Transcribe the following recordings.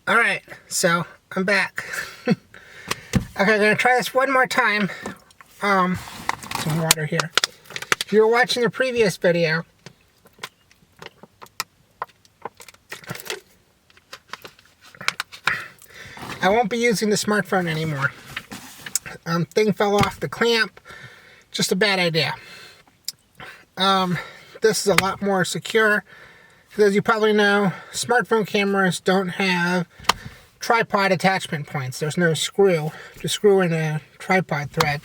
Alright, so I'm back. Okay, I'm gonna try this one more time. Some water here. If you were watching the previous video, I won't be using the smartphone anymore. Thing fell off the clamp. Just a bad idea. This is a lot more secure. Because as you probably know, smartphone cameras don't have tripod attachment points. There's no screw to screw in a tripod thread,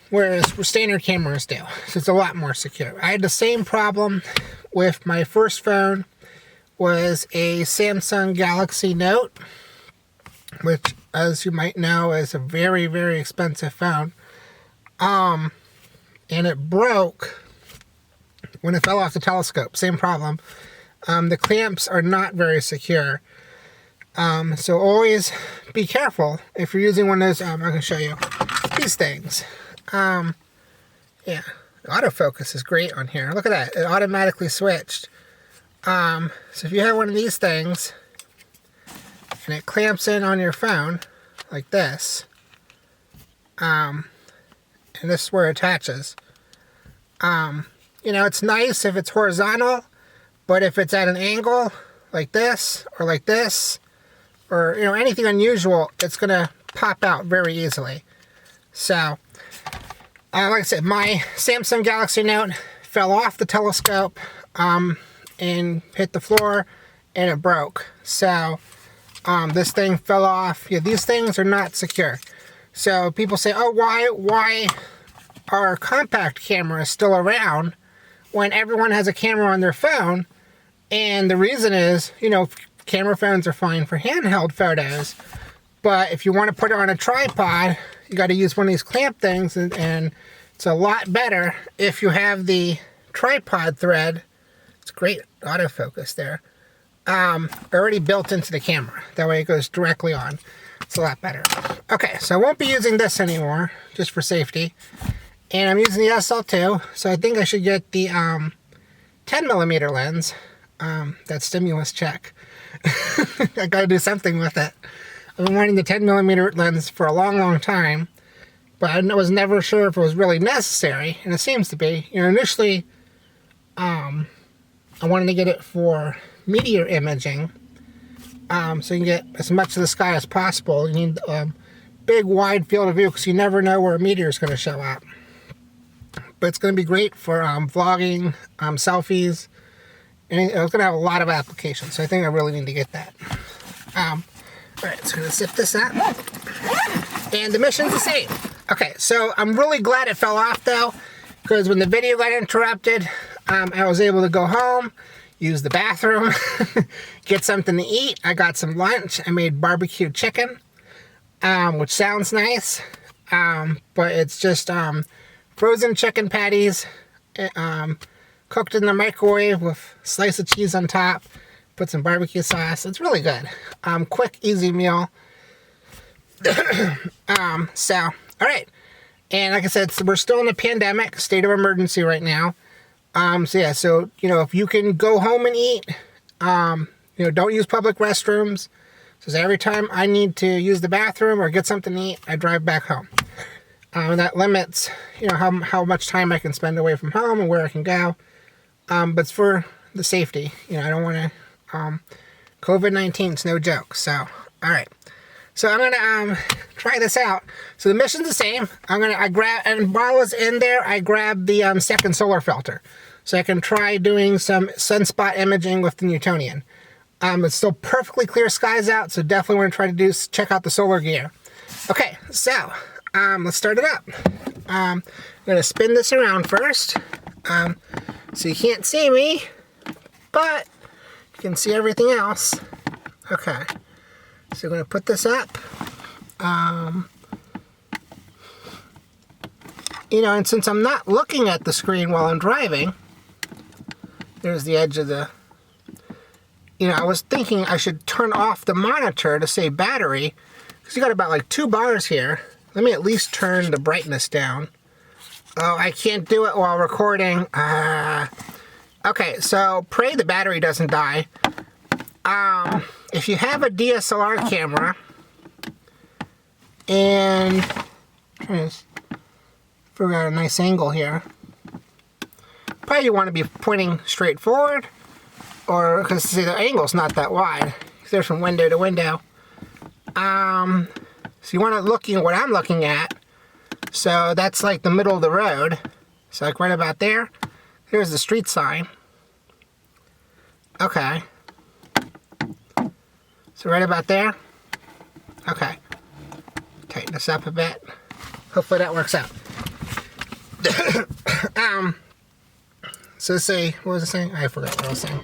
whereas standard cameras do. So it's a lot more secure. I had the same problem with my first phone. Was a Samsung Galaxy Note, which, as you might know, is a very, very expensive phone. And it broke when it fell off the telescope. Same problem. The clamps are not very secure. So always be careful if you're using one of those. I'm going to show you these things. Yeah, autofocus is great on here. Look at that. It automatically switched. So if you have one of these things and it clamps in on your phone like this, and this is where it attaches. You know, it's nice if it's horizontal, but if it's at an angle like this, or or, you know, anything unusual, it's going to pop out very easily. So, like I said, my Samsung Galaxy Note fell off the telescope, and hit the floor, and it broke. So, this thing fell off. Yeah, these things are not secure. So, people say, oh, why are compact cameras still around when everyone has a camera on their phone? And the reason is, you know, camera phones are fine for handheld photos, but if you want to put it on a tripod, you got to use one of these clamp things, and it's a lot better if you have the tripod thread. It's great autofocus there. Already built into the camera. That way it goes directly on. It's a lot better. Okay, so I won't be using this anymore, just for safety. And I'm using the SL2, so I think I should get the 10mm lens. That stimulus check. I gotta do something with it. I've been wanting the 10mm lens for a long, long time, but I was never sure if it was really necessary, and it seems to be. You know, initially, I wanted to get it for meteor imaging, so you can get as much of the sky as possible. You need a big, wide field of view, because you never know where a meteor is going to show up. But it's going to be great for vlogging, selfies, and it's going to have a lot of applications, so I think I really need to get that. Alright, so I'm going to zip this up. And the mission's the same. Okay, so I'm really glad it fell off, though, because when the video got interrupted, I was able to go home, use the bathroom, get something to eat. I got some lunch. I made barbecue chicken, which sounds nice, but it's just frozen chicken patties, cooked in the microwave with a slice of cheese on top, put some barbecue sauce. It's really good. Quick, easy meal. So, alright. And like I said, so we're still in a pandemic, state of emergency right now. So yeah, so, you know, if you can go home and eat, you know, don't use public restrooms. So every time I need to use the bathroom or get something to eat, I drive back home. That limits, you know, how much time I can spend away from home and where I can go. But it's for the safety. You know, I don't want to, COVID-19 is no joke. So, alright. So I'm going to try this out. So the mission's the same. I grab, and while I was in there, I grabbed the second solar filter. So I can try doing some sunspot imaging with the Newtonian. It's still perfectly clear skies out, so definitely want to try to check out the solar gear. Okay, so let's start it up. I'm going to spin this around first. So you can't see me, but you can see everything else. Okay. So we're going to put this up. You know, and since I'm not looking at the screen while I'm driving, there's the edge of the, you know, I was thinking I should turn off the monitor to save battery, because you got about like 2 bars here. Let me at least turn the brightness down. Oh, I can't do it while recording. Okay, so pray the battery doesn't die. if you have a DSLR camera and trying to figure out a nice angle here, probably you want to be pointing straight forward, or because see the angle's not that wide. There's from window to window. So you want to looking at what I'm looking at. So that's like the middle of the road. So like right about there. Here's the street sign. Okay. So right about there. Okay. Tighten this up a bit. Hopefully that works out. So say, what was I saying? I forgot what I was saying.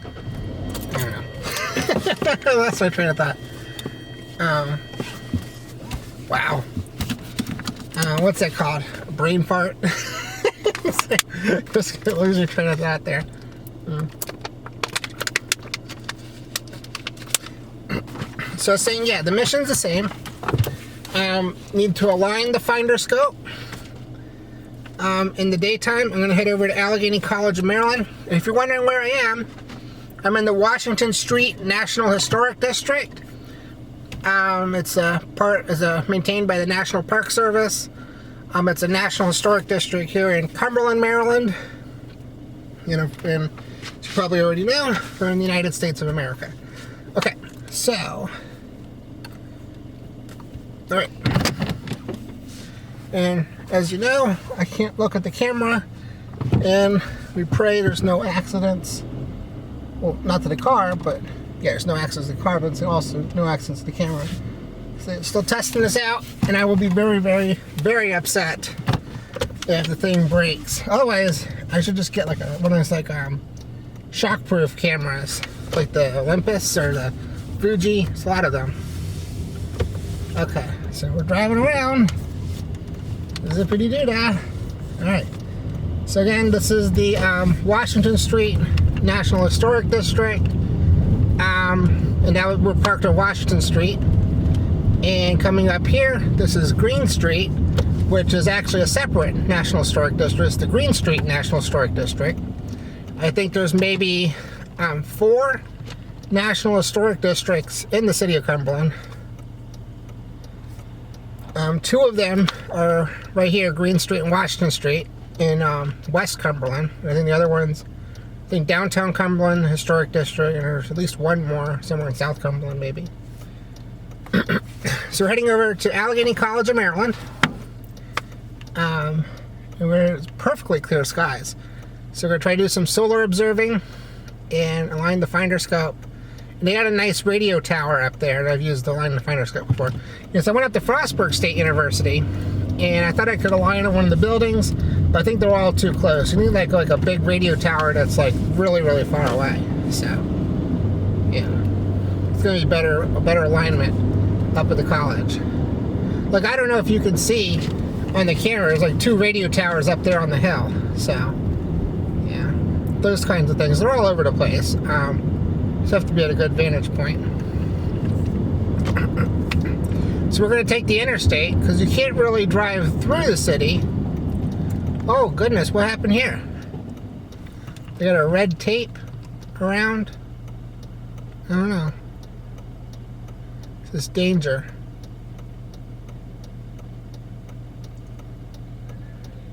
I don't know. That's my train of thought. Wow. What's that called? A brain fart? Just lose your train of thought there. So saying, yeah, the mission's the same. Need to align the finder scope. In the daytime, I'm going to head over to Allegheny College of Maryland. And if you're wondering where I am, I'm in the Washington Street National Historic District. It's maintained by the National Park Service. It's a National Historic District here in Cumberland, Maryland. You know, and as you probably already know, we're in the United States of America. Okay, so, all right. And as you know, I can't look at the camera, and we pray there's no accidents. Well, not to the car, but yeah, there's no accidents to the car, but also no accidents to the camera. So still testing this out, and I will be very, very, very upset if the thing breaks. Otherwise, I should just get like one of those like shockproof cameras, like the Olympus or the Fuji. There's a lot of them. Okay, so we're driving around. Zippity doo dah. All right. So again, this is the Washington Street National Historic District, and now we're parked on Washington Street. And coming up here, this is Green Street, which is actually a separate National Historic District. It's the Green Street National Historic District. I think there's maybe 4 National Historic Districts in the city of Cumberland. 2 of them are right here, Green Street and Washington Street in West Cumberland. I think the other ones, I think Downtown Cumberland Historic District, and there's at least one more somewhere in South Cumberland maybe. So we're heading over to Allegheny College of Maryland. And it's perfectly clear skies. So we're going to try to do some solar observing and align the finder scope. And they got a nice radio tower up there that I've used to align the finder scope before. Yes, I went up to Frostburg State University, and I thought I could align on one of the buildings, but I think they're all too close. You need like a big radio tower that's like really, really far away. So, yeah, it's gonna be a better alignment up at the college. Like, I don't know if you can see on the camera, there's like 2 radio towers up there on the hill. So, yeah, those kinds of things. They're all over the place. So you have to be at a good vantage point. So we're going to take the interstate because you can't really drive through the city. Oh goodness, what happened here? They got a red tape around. I don't know. This is danger.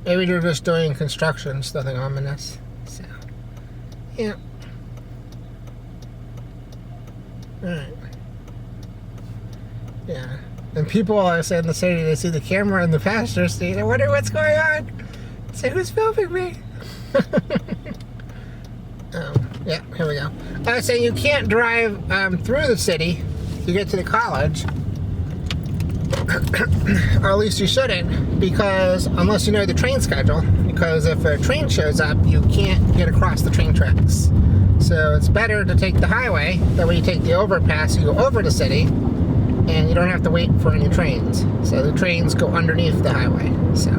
Maybe they're just doing construction. It's nothing ominous. So, yeah. Alright. Yeah. And people are saying in the city, they see the camera in the passenger seat. I wonder what's going on. Say, who's filming me? Yeah, here we go. I was saying you can't drive through the city to get to the college. Or at least you shouldn't, because unless you know the train schedule, because if a train shows up, you can't get across the train tracks. So it's better to take the highway. That way you take the overpass, you go over the city, and you don't have to wait for any trains. So the trains go underneath the highway. So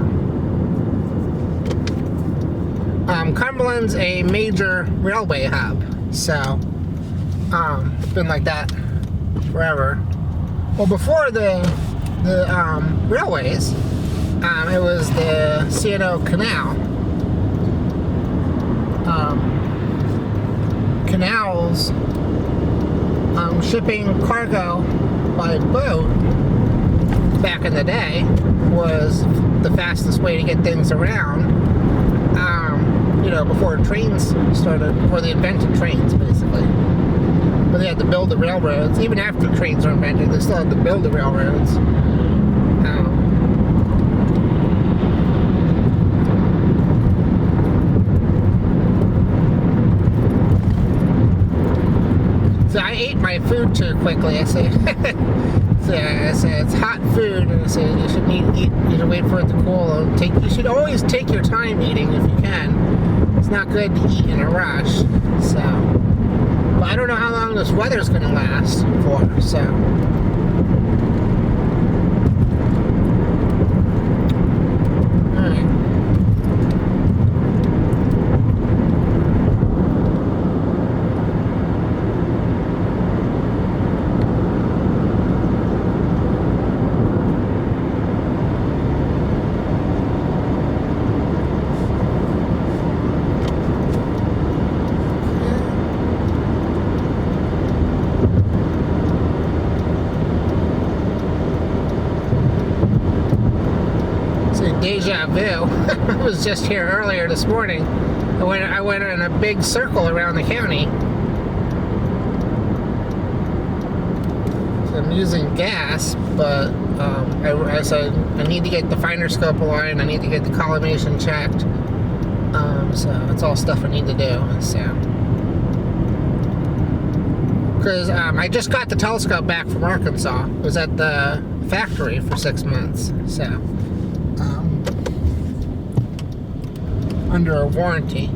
Cumberland's a major railway hub, so it's been like that forever. Well, before the railways, it was the C&O Canal. Canals shipping cargo by boat back in the day was the fastest way to get things around. You know, before trains started, before they invented trains, basically. But they had to build the railroads. Even after trains were invented, they still had to build the railroads. So I ate my food too quickly. I say, it's hot food, and I say you should eat. You should wait for it to cool. And you should always take your time eating if you can. It's not good to eat in a rush. So, but I don't know how long this weather's going to last for. So. Deja vu. I was just here earlier this morning. I went in a big circle around the county. So I'm using gas, but I said I need to get the finder scope aligned. I need to get the collimation checked. So it's all stuff I need to do. So because I just got the telescope back from Arkansas. It was at the factory for 6 months. So. Under a warranty,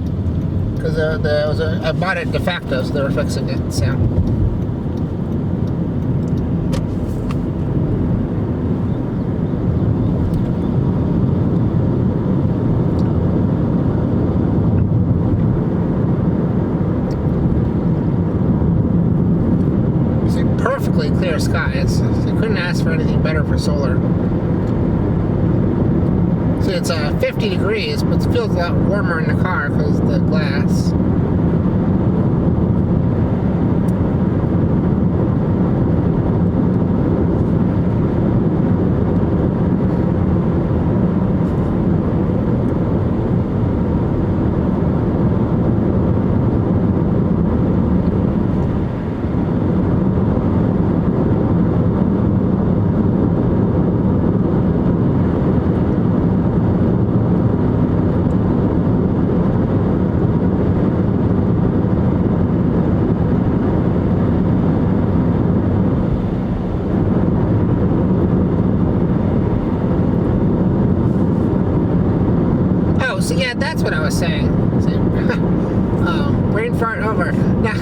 because I bought it de facto, so they were fixing it. So see, perfectly clear skies. You couldn't ask for anything better for solar. See, it's 50 degrees, but it feels a lot warmer in the car because of the glass. So yeah, that's what I was saying. Brain fart over. Now,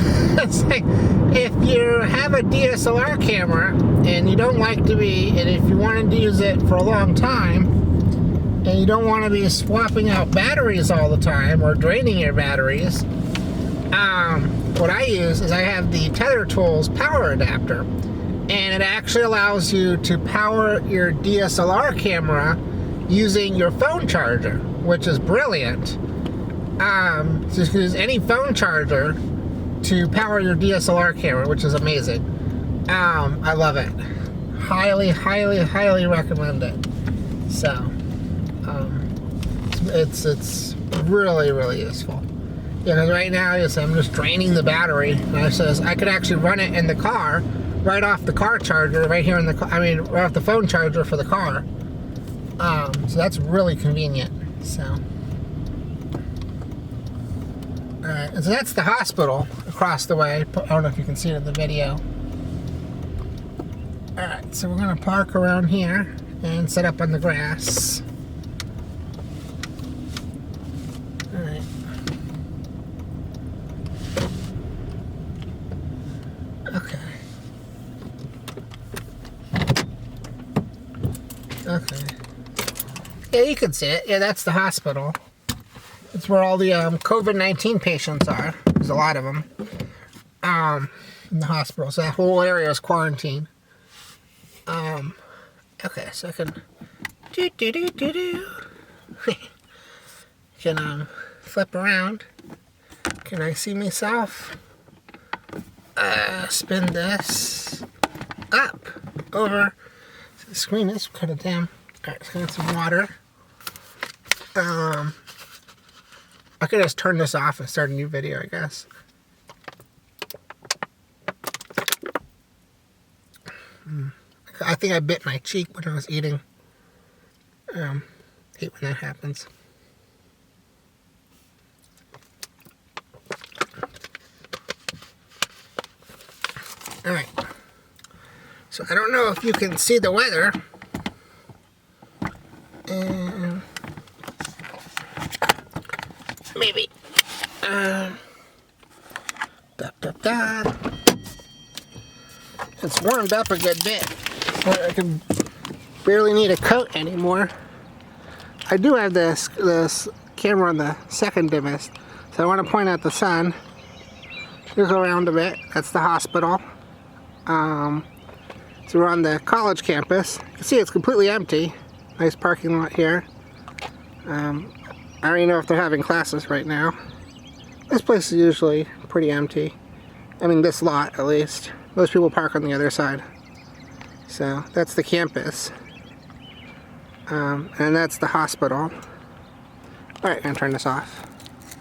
if you have a DSLR camera and you don't like to be, and if you wanted to use it for a long time, and you don't want to be swapping out batteries all the time or draining your batteries, what I use is I have the Tether Tools power adapter, and it actually allows you to power your DSLR camera using your phone charger, which is brilliant. Just use any phone charger to power your DSLR camera, which is amazing. I love it. Highly, highly, highly recommend it. So, it's really, really useful. Yeah, because right now I'm just draining the battery, and I could actually run it in the car, right off the car charger, right here in the car. I mean, right off the phone charger for the car. So that's really convenient. So, alright, so that's the hospital across the way. I don't know if you can see it in the video. Alright, so we're going to park around here and set up on the grass. Alright. Okay. Okay. Yeah, you can see it. Yeah, that's the hospital. It's where all the COVID-19 patients are. There's a lot of them in the hospital. So that whole area is quarantined. Okay, so I can can flip around. Can I see myself? spin this up over. The screen is kind of dim. Alright, let's get some water. I could just turn this off and start a new video, I guess. I think I bit my cheek when I was eating. Hate when that happens. Alright. So I don't know if you can see the weather. And maybe. It's warmed up a good bit. I can barely need a coat anymore. I do have this camera on the second dimmest, so I want to point out the sun. We'll go around a bit. That's the hospital. So we're on the college campus. You can see it's completely empty. Nice parking lot here. I already know if they're having classes right now. This place is usually pretty empty. I mean, this lot at least. Most people park on the other side. So that's the campus. And that's the hospital. Alright, I'm gonna turn this off.